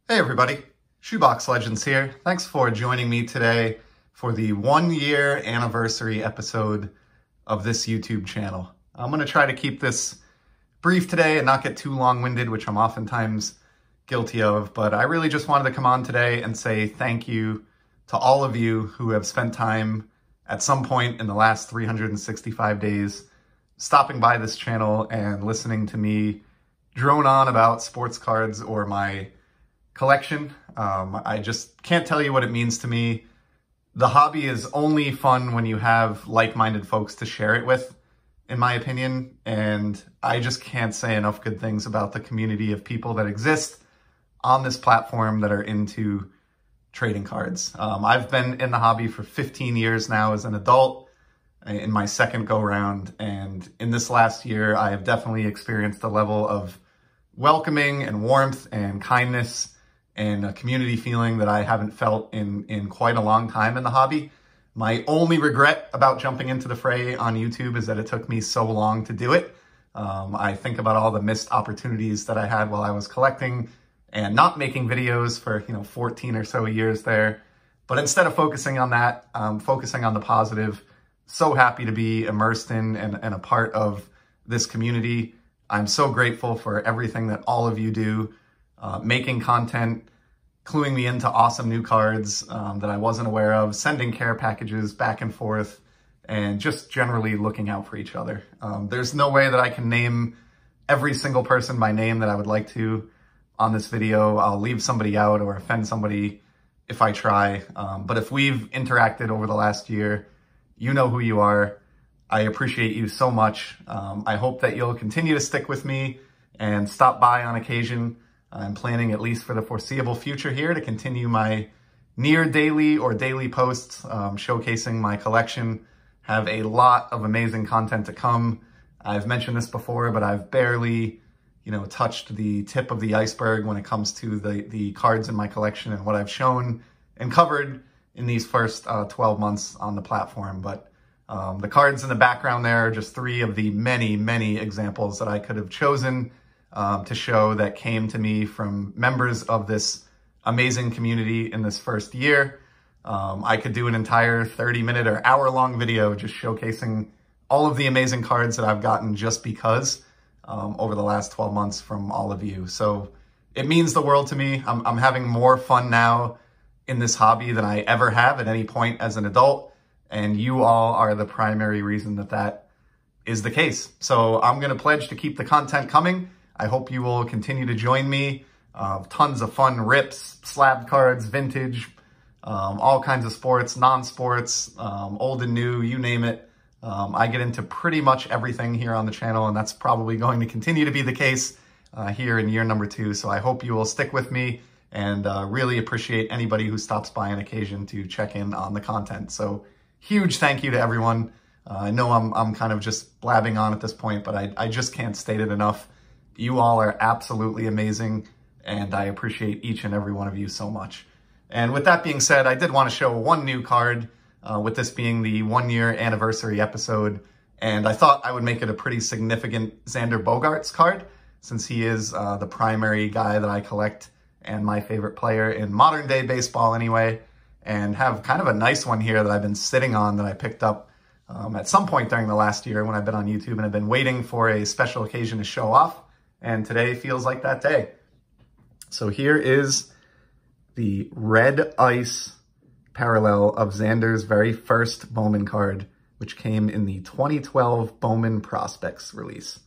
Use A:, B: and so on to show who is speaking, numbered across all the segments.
A: Hey everybody, Shoebox Legends here. Thanks for joining me today for the 1-year anniversary episode of this YouTube channel. I'm going to try to keep this brief today and not get too long-winded, which I'm oftentimes guilty of, but I really just wanted to come on today and say thank you to all of you who have spent time at some point in the last 365 days stopping by this channel and listening to me drone on about sports cards or my collection. I just can't tell you what it means to me. The hobby is only fun when you have like-minded folks to share it with, in my opinion, and I just can't say enough good things about the community of people that exist on this platform that are into trading cards. I've been in the hobby for 15 years now as an adult, in my second go-round, and in this last year I have definitely experienced a level of welcoming and warmth and kindness and a community feeling that I haven't felt in quite a long time in the hobby. My only regret about jumping into the fray on YouTube is that it took me so long to do it. I think about all the missed opportunities that I had while I was collecting and not making videos for 14 or so years there. But instead of focusing on that, focusing on the positive, so happy to be immersed in and a part of this community. I'm so grateful for everything that all of you do. Making content, cluing me into awesome new cards that I wasn't aware of, sending care packages back and forth, and just generally looking out for each other. There's no way that I can name every single person by name that I would like to on this video. I'll leave somebody out or offend somebody if I try. But if we've interacted over the last year, you know who you are. I appreciate you so much. I hope that you'll continue to stick with me and stop by on occasion. I'm planning, at least for the foreseeable future here, to continue my near daily or daily posts showcasing my collection. Have a lot of amazing content to come. I've mentioned this before, but I've barely, touched the tip of the iceberg when it comes to the cards in my collection and what I've shown and covered in these first 12 months on the platform. But the cards in the background there are just 3 of the many, many examples that I could have chosen to show that came to me from members of this amazing community in this first year. I could do an entire 30-minute or hour-long video just showcasing all of the amazing cards that I've gotten just because over the last 12 months from all of you. So it means the world to me. I'm having more fun now in this hobby than I ever have at any point as an adult, and you all are the primary reason that is the case. So I'm going to pledge to keep the content coming. I hope you will continue to join me. Tons of fun rips, slab cards, vintage, all kinds of sports, non-sports, old and new, you name it. I get into pretty much everything here on the channel, and that's probably going to continue to be the case here in year number 2. So I hope you will stick with me and really appreciate anybody who stops by on occasion to check in on the content. So huge thank you to everyone. I know I'm kind of just blabbing on at this point, but I just can't state it enough. You all are absolutely amazing, and I appreciate each and every one of you so much. And with that being said, I did want to show one new card, with this being the 1-year anniversary episode, and I thought I would make it a pretty significant Xander Bogaerts card, since he is the primary guy that I collect and my favorite player in modern day baseball anyway, and have kind of a nice one here that I've been sitting on that I picked up at some point during the last year when I've been on YouTube, and I've been waiting for a special occasion to show off. And today feels like that day. So here is the red ice parallel of Xander's very first Bowman card, which came in the 2012 Bowman Prospects release.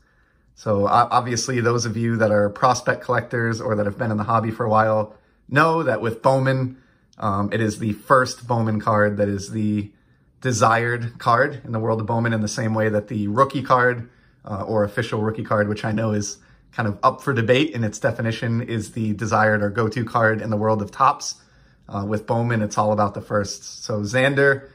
A: So obviously those of you that are prospect collectors or that have been in the hobby for a while know that with Bowman, it is the first Bowman card that is the desired card in the world of Bowman, in the same way that the rookie card or official rookie card, which I know is kind of up for debate in its definition, is the desired or go-to card in the world of Topps. With Bowman, it's all about the firsts. So Xander,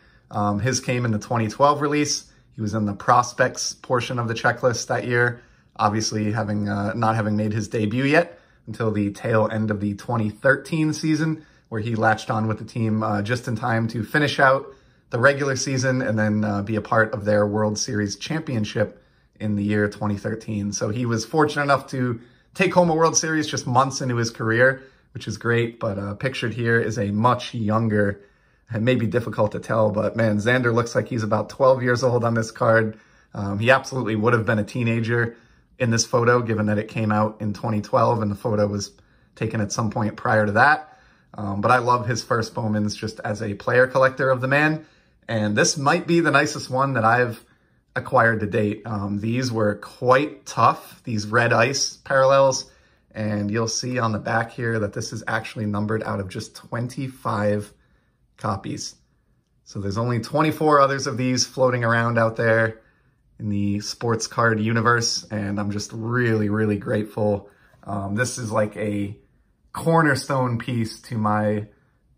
A: his came in the 2012 release. He was in the prospects portion of the checklist that year, obviously not having made his debut yet until the tail end of the 2013 season, where he latched on with the team just in time to finish out the regular season and then be a part of their World Series championship in the year 2013. So he was fortunate enough to take home a World Series just months into his career, which is great. But pictured here is a much younger, it may be difficult to tell, but man, Xander looks like he's about 12 years old on this card. He absolutely would have been a teenager in this photo, given that it came out in 2012 and the photo was taken at some point prior to that. But I love his first Bowmans just as a player collector of the man. And this might be the nicest one that I've acquired to date. These were quite tough, these red ice parallels. And you'll see on the back here that this is actually numbered out of just 25 copies. So there's only 24 others of these floating around out there in the sports card universe. And I'm just really, really grateful. This is like a cornerstone piece to my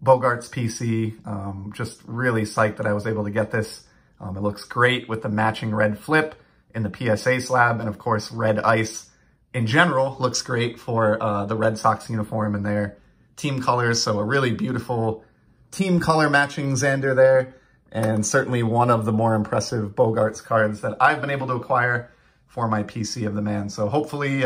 A: Bogaerts PC. Just really psyched that I was able to get this. It looks great with the matching red flip in the PSA slab. And of course, red ice in general looks great for the Red Sox uniform and their team colors. So a really beautiful team color matching Xander there. And certainly one of the more impressive Bogaerts cards that I've been able to acquire for my PC of the man. So hopefully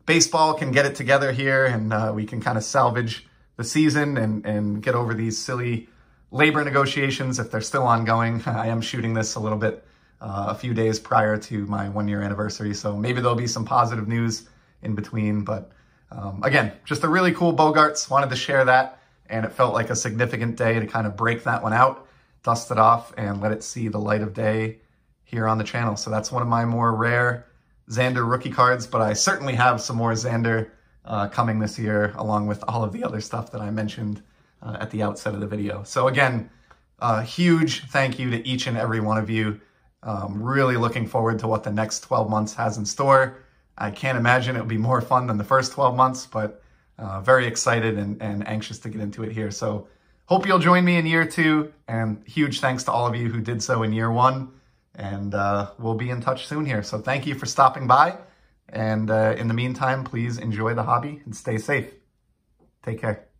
A: baseball can get it together here and we can kind of salvage the season and get over these silly labor negotiations if they're still ongoing. I am shooting this a little bit a few days prior to my 1-year anniversary, so maybe there'll be some positive news in between. But again, just a really cool Bogaerts. Wanted to share that, and it felt like a significant day to kind of break that one out, dust it off, and let it see the light of day here on the channel. So that's one of my more rare Xander rookie cards, but I certainly have some more Xander coming this year, along with all of the other stuff that I mentioned at the outset of the video. So again, huge thank you to each and every one of you. Really looking forward to what the next 12 months has in store. I can't imagine it'll be more fun than the first 12 months, but very excited and anxious to get into it here. So hope you'll join me in year 2, and huge thanks to all of you who did so in year 1. And we'll be in touch soon here. So thank you for stopping by. And in the meantime, please enjoy the hobby and stay safe. Take care.